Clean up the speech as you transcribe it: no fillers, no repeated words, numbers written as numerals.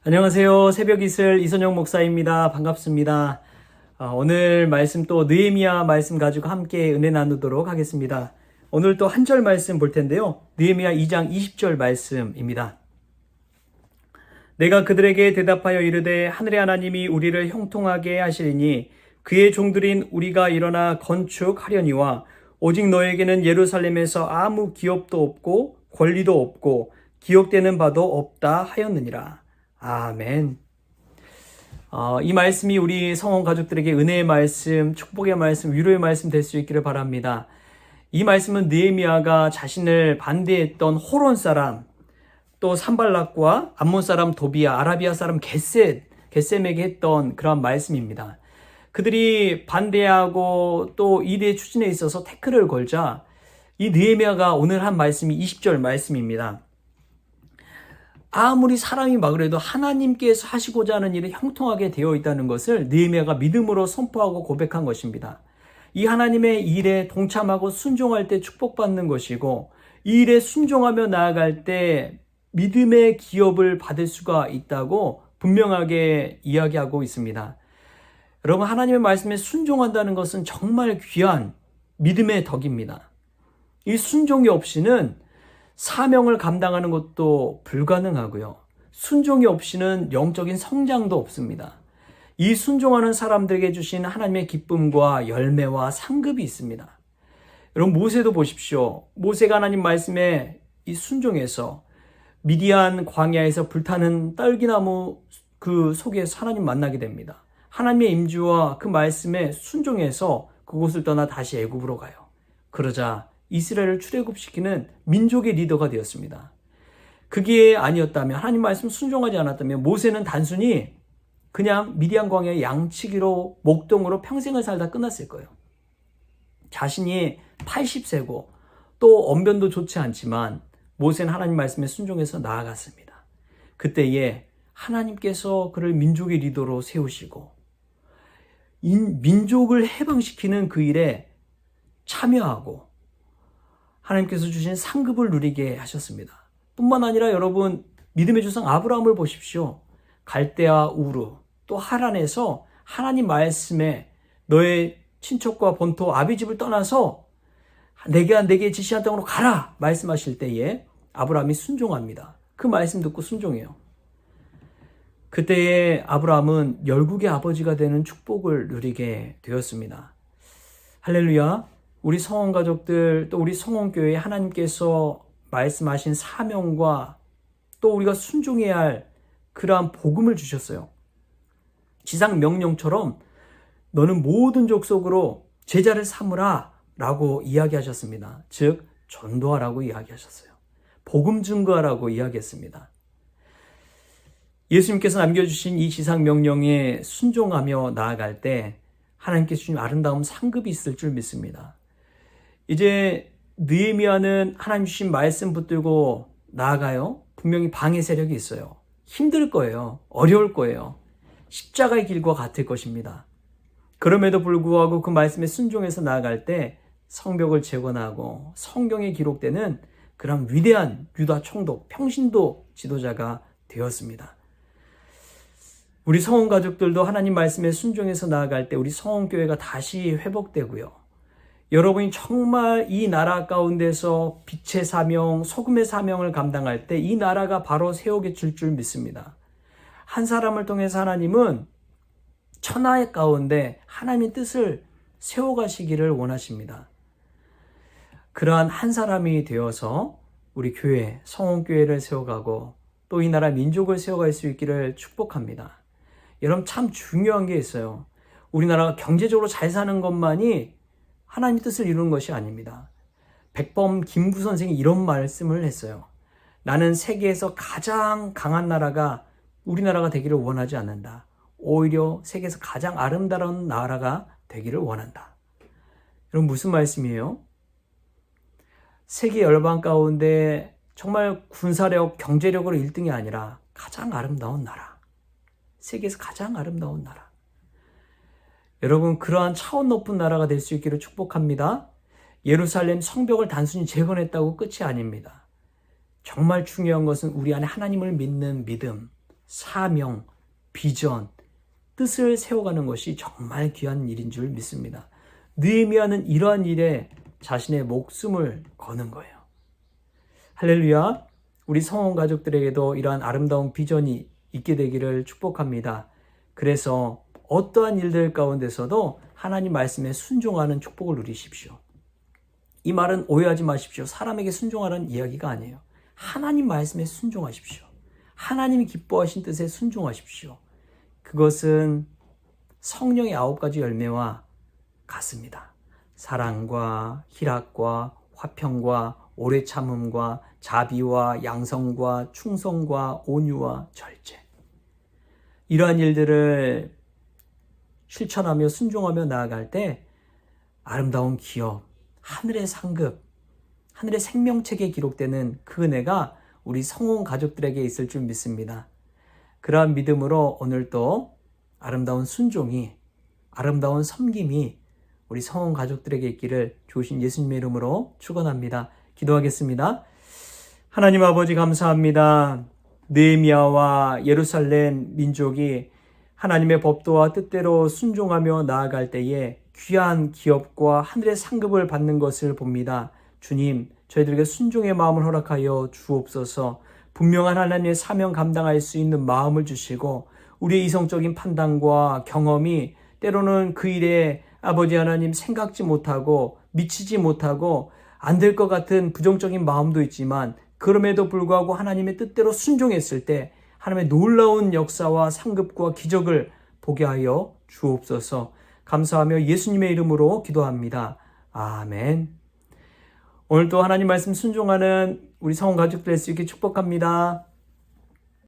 안녕하세요. 새벽이슬 이선영 목사입니다. 반갑습니다. 오늘 말씀 또 느헤미야 말씀 가지고 함께 은혜 나누도록 하겠습니다. 오늘 또 한 절 말씀 볼 텐데요. 느헤미야 2장 20절 말씀입니다. 내가 그들에게 대답하여 이르되 하늘의 하나님이 우리를 형통하게 하시리니 그의 종들인 우리가 일어나 건축하려니와 오직 너에게는 예루살렘에서 아무 기업도 없고 권리도 없고 기억되는 바도 없다 하였느니라. 아멘. 이 말씀이 우리 성원 가족들에게 은혜의 말씀, 축복의 말씀, 위로의 말씀 될 수 있기를 바랍니다. 이 말씀은 느헤미야가 자신을 반대했던 호론 사람, 또 산발락과 암몬 사람 도비야, 아라비아 사람 게셈에게 했던 그런 말씀입니다. 그들이 반대하고 또 일의 추진에 있어서 태클을 걸자 이 느헤미야가 오늘 한 말씀이 20절 말씀입니다. 아무리 사람이 막으려도 하나님께서 하시고자 하는 일이 형통하게 되어 있다는 것을 느헤미야가 믿음으로 선포하고 고백한 것입니다. 이 하나님의 일에 동참하고 순종할 때 축복받는 것이고 이 일에 순종하며 나아갈 때 믿음의 기업을 받을 수가 있다고 분명하게 이야기하고 있습니다. 여러분, 하나님의 말씀에 순종한다는 것은 정말 귀한 믿음의 덕입니다. 이 순종이 없이는 사명을 감당하는 것도 불가능하고요. 순종이 없이는 영적인 성장도 없습니다. 이 순종하는 사람들에게 주신 하나님의 기쁨과 열매와 상급이 있습니다. 여러분, 모세도 보십시오. 모세가 하나님 말씀에 이 순종해서 미디안 광야에서 불타는 딸기나무 그 속에서 하나님 만나게 됩니다. 하나님의 임재와 그 말씀에 순종해서 그곳을 떠나 다시 애굽으로 가요. 그러자 이스라엘을 출애굽시키는 민족의 리더가 되었습니다. 그게 아니었다면, 하나님 말씀 순종하지 않았다면 모세는 단순히 그냥 미디안 광야의 양치기로 목동으로 평생을 살다 끝났을 거예요. 자신이 80세고 또 언변도 좋지 않지만 모세는 하나님 말씀에 순종해서 나아갔습니다. 그때에 하나님께서 그를 민족의 리더로 세우시고 민족을 해방시키는 그 일에 참여하고 하나님께서 주신 상급을 누리게 하셨습니다. 뿐만 아니라 여러분, 믿음의 조상 아브라함을 보십시오. 갈대아 우르 또 하란에서 하나님 말씀에 너의 친척과 본토 아비집을 떠나서 내게 지시한 땅으로 가라 말씀하실 때에 아브라함이 순종합니다. 그 말씀 듣고 순종해요. 그때에 아브라함은 열국의 아버지가 되는 축복을 누리게 되었습니다. 할렐루야. 우리 성원 가족들, 또 우리 성원교회에 하나님께서 말씀하신 사명과 또 우리가 순종해야 할 그러한 복음을 주셨어요. 지상 명령처럼 너는 모든 족속으로 제자를 삼으라 라고 이야기하셨습니다. 즉 전도하라고 이야기하셨어요. 복음 증거하라고 이야기했습니다. 예수님께서 남겨주신 이 지상 명령에 순종하며 나아갈 때 하나님께서 주신 아름다운 상급이 있을 줄 믿습니다. 이제 느헤미야는 하나님 주신 말씀 붙들고 나아가요. 분명히 방해 세력이 있어요. 힘들 거예요. 어려울 거예요. 십자가의 길과 같을 것입니다. 그럼에도 불구하고 그 말씀에 순종해서 나아갈 때 성벽을 재건하고 성경에 기록되는 그런 위대한 유다 총독, 평신도 지도자가 되었습니다. 우리 성원 가족들도 하나님 말씀에 순종해서 나아갈 때 우리 성원교회가 다시 회복되고요. 여러분이 정말 이 나라 가운데서 빛의 사명, 소금의 사명을 감당할 때 이 나라가 바로 세우게 줄 믿습니다. 한 사람을 통해서 하나님은 천하의 가운데 하나님의 뜻을 세워가시기를 원하십니다. 그러한 한 사람이 되어서 우리 교회, 성원교회를 세워가고 또 이 나라 민족을 세워갈 수 있기를 축복합니다. 여러분, 참 중요한 게 있어요. 우리나라가 경제적으로 잘 사는 것만이 하나님의 뜻을 이루는 것이 아닙니다. 백범 김구 선생이 이런 말씀을 했어요. 나는 세계에서 가장 강한 나라가 우리나라가 되기를 원하지 않는다. 오히려 세계에서 가장 아름다운 나라가 되기를 원한다. 여러분, 무슨 말씀이에요? 세계 열방 가운데 정말 군사력, 경제력으로 1등이 아니라 가장 아름다운 나라. 세계에서 가장 아름다운 나라. 여러분, 그러한 차원 높은 나라가 될 수 있기를 축복합니다. 예루살렘 성벽을 단순히 재건했다고 끝이 아닙니다. 정말 중요한 것은 우리 안에 하나님을 믿는 믿음, 사명, 비전, 뜻을 세워가는 것이 정말 귀한 일인 줄 믿습니다. 느헤미야는 이러한 일에 자신의 목숨을 거는 거예요. 할렐루야. 우리 성원 가족들에게도 이러한 아름다운 비전이 있게 되기를 축복합니다. 그래서 어떠한 일들 가운데서도 하나님 말씀에 순종하는 축복을 누리십시오. 이 말은 오해하지 마십시오. 사람에게 순종하라는 이야기가 아니에요. 하나님 말씀에 순종하십시오. 하나님이 기뻐하신 뜻에 순종하십시오. 그것은 성령의 9가지 열매와 같습니다. 사랑과 희락과 화평과 오래 참음과 자비와 양성과 충성과 온유와 절제. 이러한 일들을 실천하며 순종하며 나아갈 때 아름다운 기업, 하늘의 상급, 하늘의 생명책에 기록되는 그 은혜가 우리 성원 가족들에게 있을 줄 믿습니다. 그러한 믿음으로 오늘도 아름다운 순종이, 아름다운 섬김이 우리 성원 가족들에게 있기를 주신 예수님의 이름으로 축원합니다. 기도하겠습니다. 하나님 아버지 감사합니다. 느헤미야와 예루살렘 민족이 하나님의 법도와 뜻대로 순종하며 나아갈 때에 귀한 기업과 하늘의 상급을 받는 것을 봅니다. 주님, 저희들에게 순종의 마음을 허락하여 주옵소서. 분명한 하나님의 사명 감당할 수 있는 마음을 주시고 우리의 이성적인 판단과 경험이 때로는 그 일에 아버지 하나님 생각지 못하고 미치지 못하고 안 될 것 같은 부정적인 마음도 있지만 그럼에도 불구하고 하나님의 뜻대로 순종했을 때 하나님의 놀라운 역사와 상급과 기적을 보게 하여 주옵소서. 감사하며 예수님의 이름으로 기도합니다. 아멘. 오늘도 하나님 말씀 순종하는 우리 성원 가족들 될 수 있게 축복합니다.